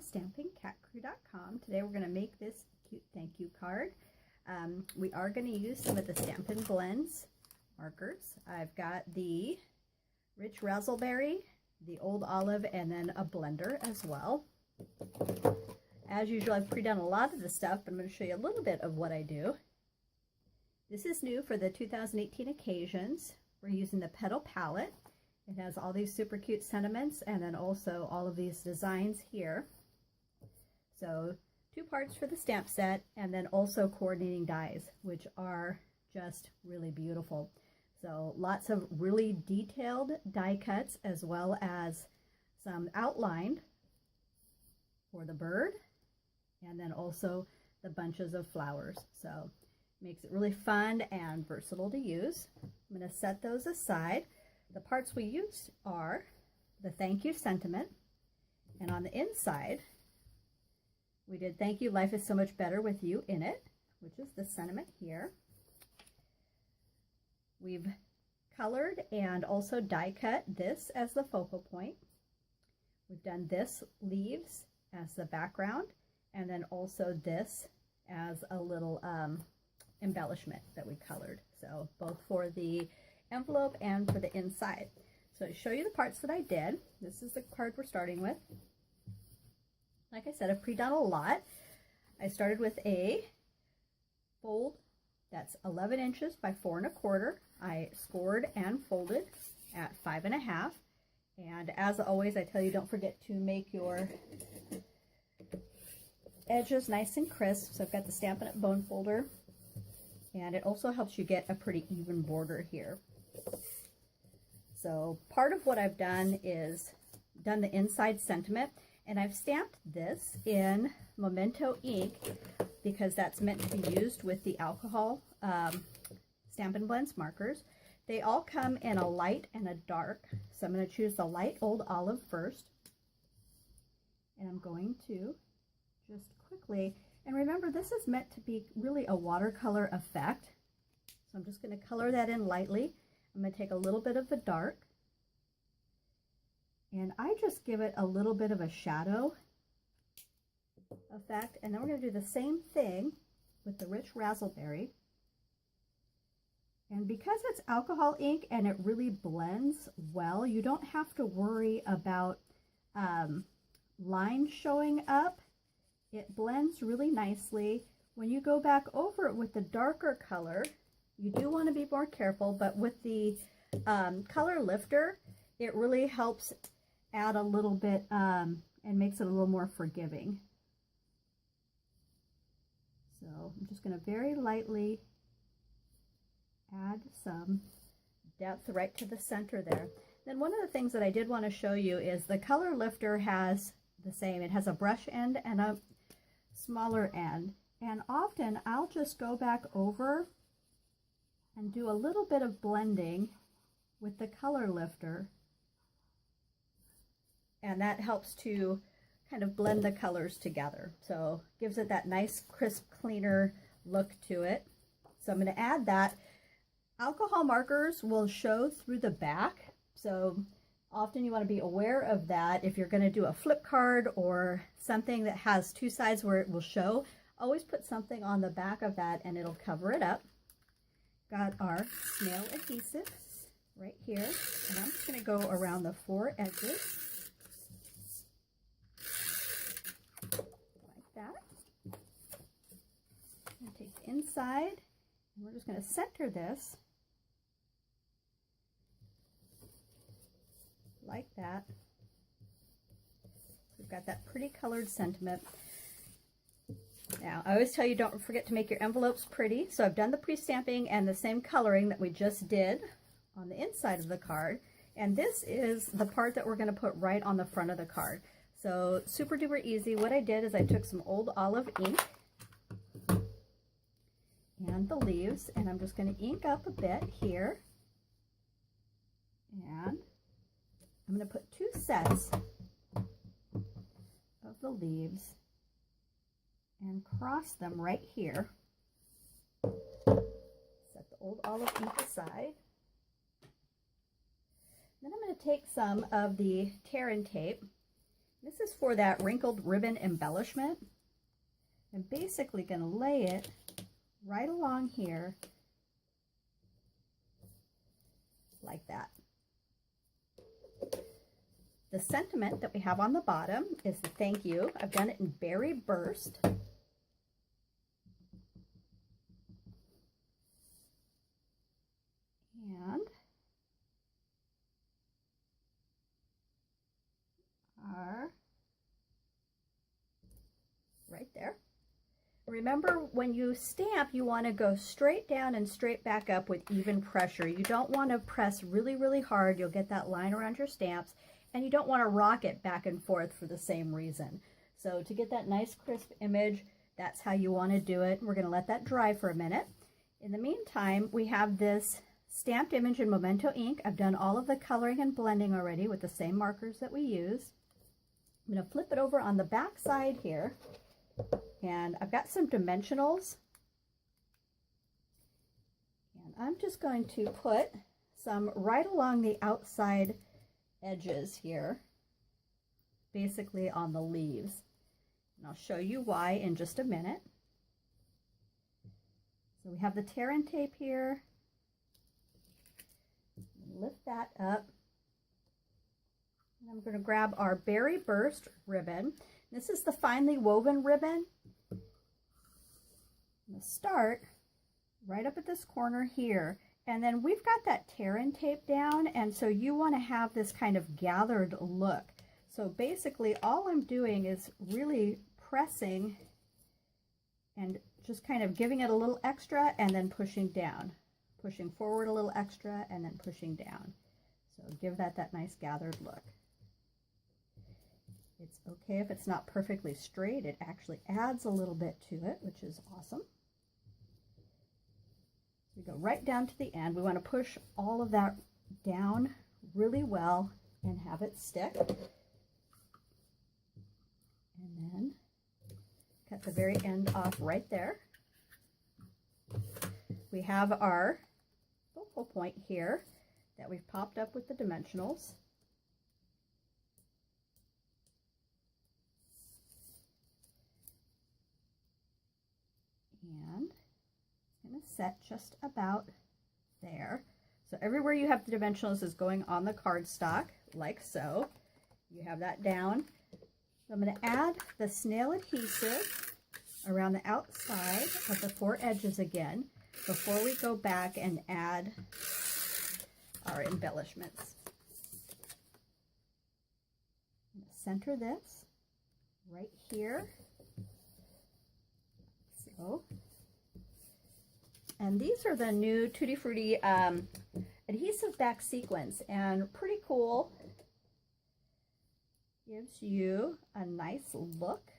with StampinCatCrew.com. Today we're going to make this cute thank you card. We are going to use some of the Stampin' Blends markers. I've got the Rich Razzleberry, the Old Olive, and then a blender as well. As usual, I've pre-done a lot of the stuff, but I'm going to show you a little bit of what I do. This is new for the 2018 occasions. We're using the Petal palette. It has all these super cute sentiments and then also all of these designs here. So 2 parts for the stamp set and then also coordinating dies, which are just really beautiful. So lots of really detailed die cuts as well as some outlined for the bird and then also the bunches of flowers. So makes it really fun and versatile to use. I'm going to set those aside. The parts we used are the thank you sentiment, and on the inside we did thank you, life is so much better with you in it, which is the sentiment here. We've colored and also die cut this as the focal point. We've done this leaves as the background and then also this as a little embellishment that we colored. So both for the envelope and for the inside. So to show you the parts that I did, this is the card we're starting with. Like I said, I've pre-done a lot. I started with a fold that's 11 inches by 4 1/4. I scored and folded at 5 1/2. And as always, I tell you, don't forget to make your edges nice and crisp. So I've got the Stampin' Up! Bone folder. And it also helps you get a pretty even border here. So part of what I've done is done the inside sentiment, and I've stamped this in Memento ink because that's meant to be used with the alcohol Stampin' Blends markers. They all come in a light and a dark, so I'm going to choose the light Old Olive first, and I'm going to just quickly, and remember this is meant to be really a watercolor effect, so I'm just going to color that in lightly. I'm going to take a little bit of the dark and I just give it a little bit of a shadow effect, and then we're going to do the same thing with the Rich Razzleberry. And because it's alcohol ink and it really blends well, you don't have to worry about lines showing up. It blends really nicely. When you go back over it with the darker color, you do want to be more careful, but with the color lifter, it really helps add a little bit and makes it a little more forgiving. So I'm just going to very lightly add some depth right to the center there. Then one of the things that I did want to show you is the color lifter has the same. It has a brush end and a smaller end. And often I'll just go back over and do a little bit of blending with the color lifter, and that helps to kind of blend the colors together, so gives it that nice crisp cleaner look to it. So I'm going to add that. Alcohol markers will show through the back, so often you want to be aware of that. If you're going to do a flip card or something that has 2 sides where it will show, always put something on the back of that and it'll cover it up. Got our snail adhesive right here, and I'm just going to go around the 4 edges like that. I'm going to take the inside and we're just going to center this like that. We've got that pretty colored sentiment. Now, I always tell you, don't forget to make your envelopes pretty. So I've done the pre-stamping and the same coloring that we just did on the inside of the card. And this is the part that we're going to put right on the front of the card. So super duper easy. What I did is I took some Old Olive ink and the leaves, and I'm just going to ink up a bit here. And I'm going to put 2 sets of the leaves and cross them right here. Set the Old Olive ink aside. Then I'm going to take some of the tear and tape This is for that wrinkled ribbon embellishment. I'm basically going to lay it right along here like that. The sentiment that we have on the bottom is the thank you. I've done it in Berry Burst. And are right there. Remember, when you stamp, you want to go straight down and straight back up with even pressure. You don't want to press really, really hard. You'll get that line around your stamps, and you don't want to rock it back and forth for the same reason. So to get that nice crisp image, that's how you want to do it. We're going to let that dry for a minute. In the meantime, we have this stamped image in Memento ink. I've done all of the coloring and blending already with the same markers that we use. I'm going to flip it over on the back side here. And I've got some dimensionals, and I'm just going to put some right along the outside edges here, basically on the leaves. And I'll show you why in just a minute. So we have the tear and tape here. Lift that up. And I'm going to grab our Berry Burst ribbon. This is the finely woven ribbon. I'm going to start right up at this corner here, and then we've got that tear and tape down, and so you want to have this kind of gathered look. So basically all I'm doing is really pressing and just kind of giving it a little extra and then pushing down, pushing forward a little extra and then pushing down. So give that nice gathered look. It's okay if it's not perfectly straight. It actually adds a little bit to it, which is awesome. We go right down to the end. We want to push all of that down really well and have it stick. And then cut the very end off right there. We have our focal point here that we've popped up with the dimensionals. And I'm going to set just about there. So everywhere you have the dimensionals is going on the cardstock, like so. You have that down. So I'm going to add the snail adhesive around the outside of the four edges again before we go back and add our embellishments. I'm going to center this right here. So, and these are the new Tutti Frutti adhesive back sequins, and pretty cool. Gives you a nice look.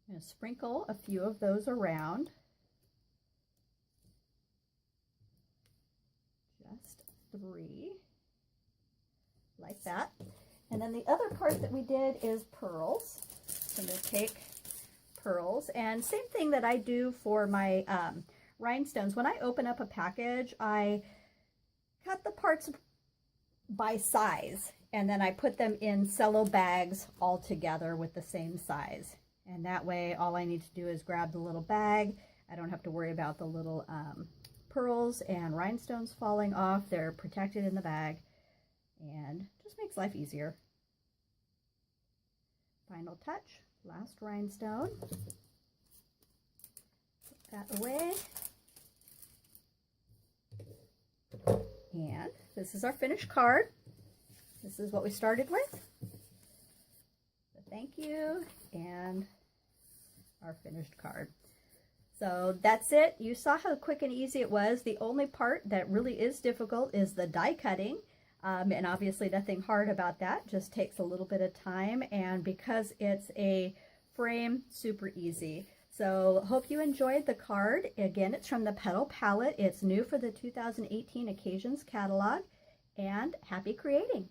I'm going to sprinkle a few of those around. Just 3, like that. And then the other part that we did is pearls. So I'm going to take pearls, and same thing that I do for my rhinestones. When I open up a package, I cut the parts by size, and then I put them in cello bags all together with the same size. And that way, all I need to do is grab the little bag. I don't have to worry about the little pearls and rhinestones falling off. They're protected in the bag, and just makes life easier. Final touch. Last rhinestone. Put that away. And this is our finished card. This is what we started with. So thank you, and our finished card. So that's it. You saw how quick and easy it was. The only part that really is difficult is the die cutting. And obviously nothing hard about that, just takes a little bit of time, and because it's a frame, super easy. So hope you enjoyed the card. Again, it's from the Petal palette. It's new for the 2018 Occasions catalog, and happy creating!